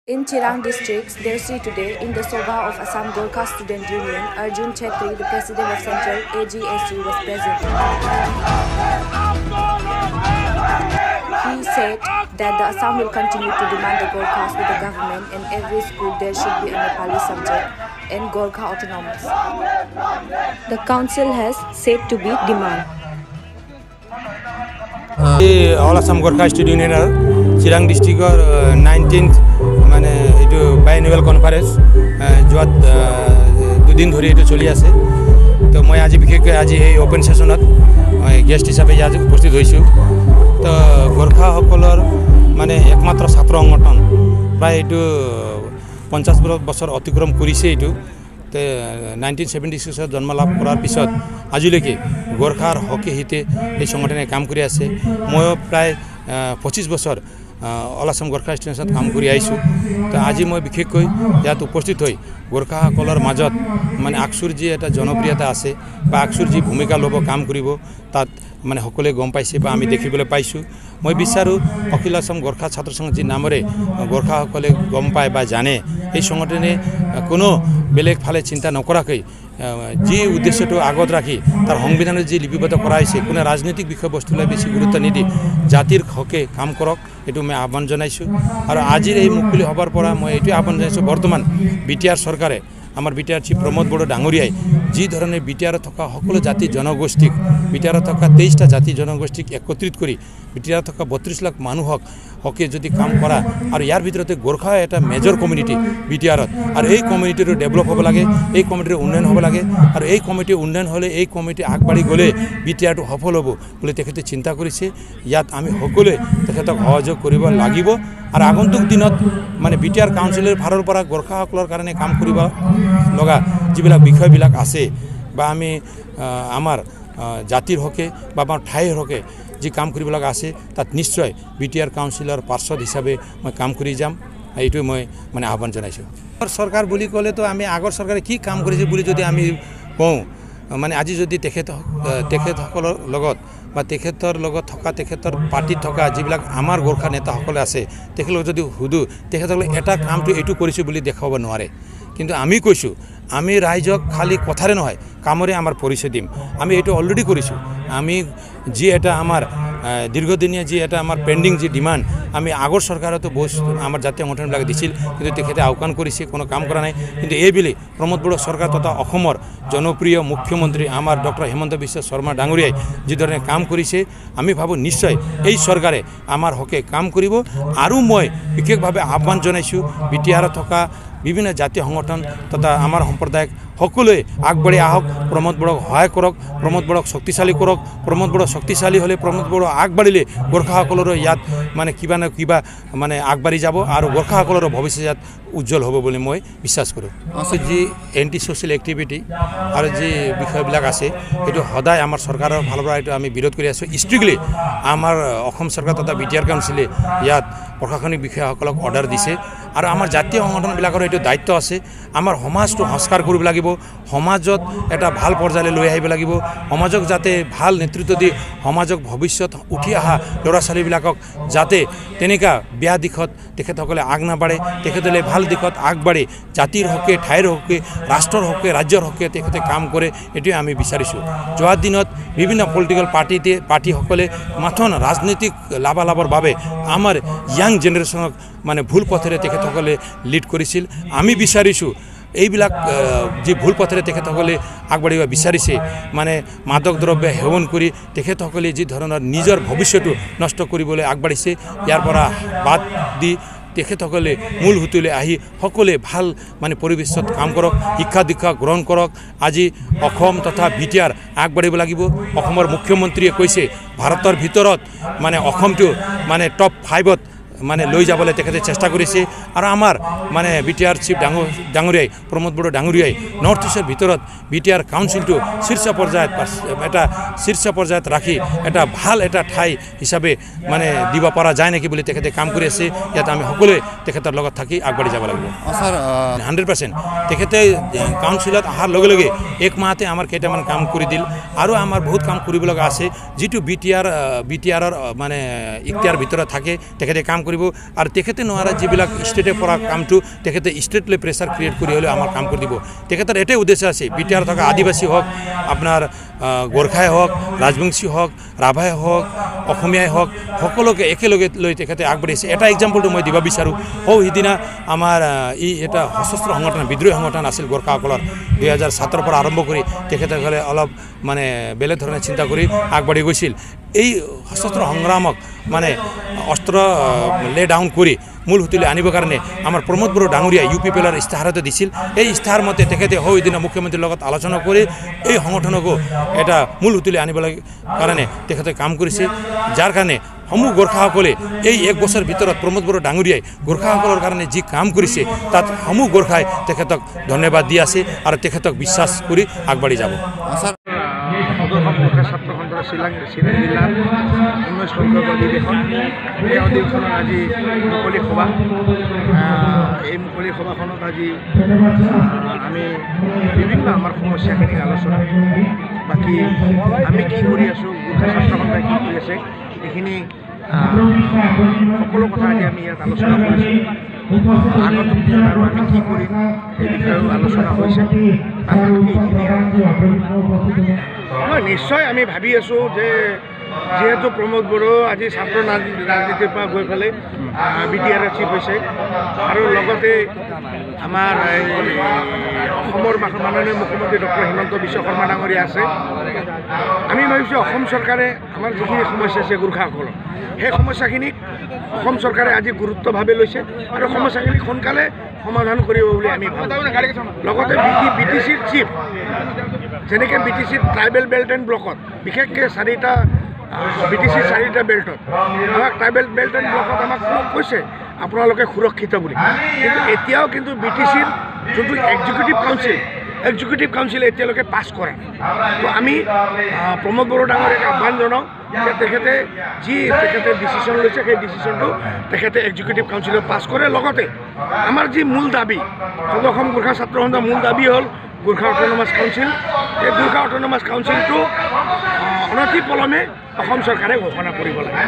In Chirang district, Devsri today, in the Sobha of Assam Gorkha Student Union, Arjun Chetri, the president of Central AGSU, was present. He said that the Assam will continue to demand the Gorkhas with the government, and every school there should be a Nepali subject and Gorkha autonomous. The council has said to be demand. All Assam Gorkha Student Union Chirang district 19th মানে এটো বাইএনুয়াল conference যোৱাত দুদিন ধৰি এটো চলি আছে তো মই আজি বিশেষকৈ আজি এই ওপেন সেশনত গেষ্ট হিচাপে আজি উপস্থিত হৈছো তো গোৰ্খা সকলৰ মানে একমাত্ৰ ছাত্ৰ সংগঠন প্ৰায় এটো 50 বছৰ অতিক্ৰম কৰিছে এটো 1976 জন্ম লাভ কৰাৰ পিছত আজিলৈকে গোৰ্খাৰ হকে হিতে এই সংগঠনে কাম কৰি আছে মই প্ৰায় 25 বছৰ All Assam Gorkha Student কাম কৰি আইছো তো আজি মই বিশেষকৈ ইয়াত উপস্থিত হৈ গোৰ্খা সকলৰ মাজত মানে আকসুৰ যি এটা জনপ্ৰিয়তা আছে বা আকসুৰ যি ভূমিকা লব কাম কৰিব তাত মানে সকলে গম পাইছে বা আমি দেখিবলৈ পাইছো মই বিচাৰো অখিল আসাম গোৰ্খা ছাত্ৰ সংঘ যি নামৰে গোৰ্খা সকলে গম পায় বা জানে এই সংগঠনে কোনো বেলেগ ফালে চিন্তা নকৰাকৈ যি উদ্দেশ্যটো আগত ৰাখি তাৰ সংবিধানত যি লিপিবদ্ধ কৰা হৈছে কোনো ৰাজনৈতিক বিষয়বস্তুলৈ বেছি গুৰুত্ব নিদি জাতিৰ হকে কাম কৰক এটো মই আহ্বান জনাইছো আৰু আজিৰ এই মুকলি হবৰ পৰা মই এটো আহ্বান জনাইছো বৰ্তমান বিটিআৰ চৰকাৰে আমাৰ বিটিআৰ চিফ প্ৰমোদ বড়ো ডাঙৰীয়াই যি ধৰণে বিটিআৰ থকা সকলো জাতি জনগোষ্ঠীক বিটিআৰ থকা 23টা জাতি জনগোষ্ঠীক একত্ৰিত কৰি বিটিআৰ থকা 32 লাখ মানুহক হকে যদি কাম কৰা আৰু ইয়াৰ ভিতৰতে গোৰ্খা এটা মেজৰ কমিউনিটি বিটিআৰত আৰু এই কমিউনিটিৰ ডেভেলপ হ'ব লাগে এই কমিউনিটিৰ উন্নয়ন হ'ব লাগে আৰু এই কমিউনিটি উন্নয়ন হলে এই কমিউনিটি আগবাঢ়ি গলে বিটিআৰটো সফল হ'ব বুলি তেখেতে চিন্তা কৰিছে ইয়াত আমি সকলোৱে তেখেতক সহযোগ কৰিব লাগিব আৰু আগন্তুক দিনত মানে বিটিআৰ কাউন্সিলৰ ফালৰ পৰা গোৰ্খা সকলৰ কাৰণে কাম কৰিব লগা যিবিলাক বিষয়বিলাক আছে বা আমি আমাৰ জাতিৰ হকে বা আমাৰ ঠাইৰ হকে যি কাম কৰিব লগা আছে তাত নিশ্চয় বিটিআৰ কাউন্সিলৰ পাৰ্ষদ হিচাপে মই কাম কৰি যাম এইটো মই মানে আহ্বান জনাইছো সৰকাৰ বুলি ক'লে তো আমি আগৰ চৰকাৰে কি কাম কৰিছে বুলি যদি আমি কওঁ মানে আজি যদি তেখেতসকলৰ লগত বা তেখেতৰ লগত থকা তেখেতৰ পাৰ্টিত থকা যিবিলাক আমাৰ গোৰ্খা নেতাসকলে আছে তেখেতক যদি হুদু তেখেতসকলে এটা কামটো এইটো কৰিছে বুলি দেখাব নোৱাৰে কিন্তু আমি কৈছো আমি ৰাইজক খালি কথাৰে নহয় কামৰে আমাৰ পৰিচয় দিম আমি এটো অলৰেডি কৰিছো আমি যি এটা আমাৰ দীৰ্ঘদিনীয়া যি এটা আমাৰ পেন্ডিং যি ডিমান্ড আমি আগৰ চৰকাৰতো আমাৰ জাতীয় সংগঠনবিলাক দিছিল কিন্তু তেখেতে আওকাণ কৰিছে কোনো কাম কৰা নাই কিন্তু এই বিলি প্ৰমোদ বড়ো চৰকাৰ তথা অসমৰ জনপ্ৰিয় মুখ্যমন্ত্ৰী আমাৰ ডক্টৰ হেমন্ত বিশ্ব শৰ্মা ডাঙৰীয়াই যি ধৰণে কাম কৰিছে আমি ভাবো নিশ্চয় এই চৰকাৰে আমাৰ হকে কাম কৰিব আৰু মই বিশেষভাৱে আহ্বান জনাইছো বিটিআৰত থকা বিভিন্ন জাতীয় সংগঠন তথা আমাৰ সম্প্ৰদায়ক সকলোৱে আগবাঢ়ি আহক প্ৰমোদ বড়োক সহায় কৰক প্ৰমোদ বড়োক শক্তিশালী কৰক প্ৰমোদ বড়ো শক্তিশালী হলে প্ৰমোদ বড়ো আগবাঢ়িলে গোৰ্খাসকলৰ ইয়াত মানে কিবা না কিবা মানে আগবাঢ়ি যাব আৰু গোৰ্খাসকলৰ ভৱিষ্যত উজ্জ্বল হ'ব বুলি মই বিশ্বাস কৰোঁ যি এন্টি সোশ্যাল এক্টিভিটি আৰু যি বিষয়বিলাক আছে এটো সদায় আমাৰ চৰকাৰৰ ফালৰ পৰা এটো আমি বিৰোধ কৰি আছো ষ্ট্ৰিক্টলি আমাৰ অসম চৰকাৰ তথা বিটিআৰ কাউন্সিলে ইয়াত প্ৰশাসনিক বিষয়াসকলক অৰ্ডাৰ দিছে আৰু আমাৰ জাতীয় সংগঠনবিলাকৰ এটো দায়িত্ব আছে আমাৰ সমাজটো সংস্কাৰ কৰিব লাগিব সমাজত এটা ভাল পৰ্যায়লৈ লৈ আহিব লাগিব সমাজক যাতে ভাল নেতৃত্ব দি সমাজক ভৱিষ্যত উঠি অহা ল'ৰা ছোৱালীবিলাকক যাতে তেনেকা বেয়া দিশত তেখেতসকলে আগ নাবাঢ়ে তেখেতসকলে ভাল দিশত আগবাঢ়ে জাতিৰ হকে ঠাইৰ হকে ৰাষ্ট্ৰৰ হকে ৰাজ্যৰ হকে তেখেতে কাম কৰে এটোৱে আমি বিচাৰিছো যোৱা দিনত বিভিন্ন পলিটিক্যাল পাৰ্টিসকলে মাথন ৰাজনৈতিক লাভালাভৰ বাবে আমাৰ ইয়াং জেনেৰেশ্যনক মানে ভুল পথেৰে তেখেতসকলে লিড কৰিছিল আমি বিচাৰিছো এইবিলাক যি ভুল পথেৰে তেখেতসকলে আগবাঢ়িব বিচাৰিছে মানে মাদক দ্ৰব্য সেৱন কৰি তেখেতসকলে যি ধৰণৰ নিজৰ ভৱিষ্যতটো নষ্ট কৰিবলৈ আগবাঢ়িছে ইয়াৰ পৰা বাদ দি তেখেতসকলে মূল সুতুলৈ আহি সকলোৱে ভাল মানে পৰিবেশত কাম কৰক শিক্ষা দীক্ষা গ্ৰহণ কৰক আজি অসম তথা বিটিআৰ আগবাঢ়িব লাগিব অসমৰ মুখ্যমন্ত্ৰীয়ে কৈছে ভাৰতৰ ভিতৰত মানে অসমটো মানে টপ 5ত মানে লৈ যাবলৈ তেখেতে চেষ্টা কৰিছে আৰু আমাৰ মানে বিটিআৰ চিফ ডাঙৰীয়াই প্ৰমোদ বড়ো ডাঙৰীয়াই নৰ্থ ইষ্টৰ ভিতৰত বিটিআৰ কাউন্সিলটো শীৰ্ষ পৰ্যায়ত ৰাখি এটা ভাল এটা ঠাই হিচাপে মানে দিব পৰা যায় নেকি বুলি তেখেতে কাম কৰি আছে ইয়াত আমি সকলোৱে তেখেতৰ লগত থাকি আগবাঢ়ি যাব লাগিব স্যাৰ 100% তেখেতে কাউন্সিলত অহাৰ লগে লগে এক মাহতে আমাৰ কেইটামান কাম কৰি দিল আৰু আমাৰ বহুত কাম কৰিব লগা আছে যেটো বিটিআৰৰ মানে ইখতিয়াৰ ভিতৰত থাকে তেখেতে কাম কৰিব আৰু তেখেতে নোৱাৰা যিবিলাক ষ্টেটে পৰা কামটো তেখেতে ষ্টেটলৈ প্ৰেছাৰ ক্ৰিয়েট কৰি হ'লেও আমাৰ কাম কৰি দিব তেখেতৰ এটাই উদ্দেশ্য আছে বিটিআৰ থকা আদিবাসী হওক আপোনাৰ গোৰ্খাই হওক ৰাজবংশী হওক ৰাভাই হওক অসমীয়াই হওক সকলোকে একেলগে লৈ তেখেতে আগবাঢ়িছে এটা এক্সাম্পলটো মই দিব বিচাৰোঁ সিদিনা আমাৰ এটা সশস্ত্ৰ সংগঠন বিদ্ৰোহী সংগঠন আছিল গোৰ্খাসকলৰ 2007 পৰা আৰম্ভ কৰি তেখেতসকলে অলপ মানে বেলেগ ধৰণে চিন্তা কৰি আগবাঢ়ি গৈছিল এই সশস্ত্ৰ সংগ্ৰামক মানে অস্ত্ৰ লে ডাউন কৰি মূল সুতুলি আনিবৰ কাৰণে আমাৰ প্ৰমোদ বড়ো ডাঙৰীয়া UPPLৰ ইস্তাহাৰতে দিছিল এই ইস্তাহাৰ মতে তেখেতে সিদিনা মুখ্যমন্ত্ৰীৰ লগত আলোচনা কৰি এই সংগঠনকো এটা মূল সুতুলি আনিবলৈ কাৰণে তেখেতে কাম কৰিছে যাৰ কাৰণে সমূহ গোৰ্খাসকলে এই 1 বছৰ ভিতৰত প্ৰমোদ বড়ো ডাঙৰীয়াই গোৰ্খাসকলৰ কাৰণে যি কাম কৰিছে তাত সমূহ গোৰ্খাই তেখেতক ধন্যবাদ দি আছে আৰু তেখেতক বিশ্বাস কৰি আগবাঢ়ি যাব গোৰ্খা ছাত্ৰ সন্থা শিলং জিলাৰ 19 সংখ্যক অধিৱেশন এই অধিৱেশনত আজি মুকলি সভা এই মুকলি সভাখনত আজি আমি বিভিন্ন আমাৰ সমস্যাখিনি আলোচনা বাকী আমি কি কৰি আছোঁ গোৰ্খা ছাত্ৰ সন্থাই কি কৰি আছে এইখিনি সকলো কথা আজি আমি ইয়াত আলোচনা কৰিছোঁ আগন্তুক দিনত আৰু আমি কি কৰিম এই বিষয়েও আলোচনা হৈছে নিশ্চয় আমি ভাবি আছোঁ যে যিহেতু প্ৰমোদ বড়ো আজি ছাত্ৰ ৰাজনীতিৰ পৰা গৈ পেলাই BTR চিফ হৈছে আৰু লগতে আমাৰ অসমৰ মাননীয় মুখ্যমন্ত্ৰী ডক্টৰ হিমন্ত বিশ্ব শৰ্মা ডাঙৰীয়া আছে আমি ভাবিছোঁ অসম চৰকাৰে আমাৰ যিখিনি সমস্যা আছে গোৰ্খাসকলৰ সেই সমস্যাখিনিক অসম চৰকাৰে আজি গুৰুত্বভাৱে লৈছে আৰু সমস্যাখিনি সোনকালে সমাধান কৰিব বুলি আমি ভাবোঁ লগতে BTCৰ চিফ যেনেকৈ BTCৰ ট্ৰাইবেল বেল্ট এণ্ড ব্লকত বিশেষকৈ 4টা BTC 4টা বেল্টত আমাক ট্ৰাইবেল বেল্ট এণ্ড ব্লকত আমাক কৈছে আপোনালোকে সুৰক্ষিত বুলি কিন্তু এতিয়াও কিন্তু BTCৰ যোনটো এক্সিকিউটিভ কাউন্সিল এতিয়ালৈকে পাছ কৰা তো আমি প্ৰমোদ বড়ো ডাঙৰীয়াক আহ্বান জনাওঁ যে তেখেতে ডিচিশ্যন লৈছে সেই ডিচিশ্যনটো তেখেতে এক্সিকিউটিভ কাউন্সিলত পাছ কৰে লগতে আমাৰ যি মূল দাবী অসম গোৰ্খা ছাত্ৰ সন্থাৰ মূল দাবী হ'ল গোৰ্খা অট'নমাছ কাউন্সিল এই গোৰ্খা অট'নমাছ কাউন্সিলটো অনতি পলমে অসম চৰকাৰে ঘোষণা কৰিব লাগে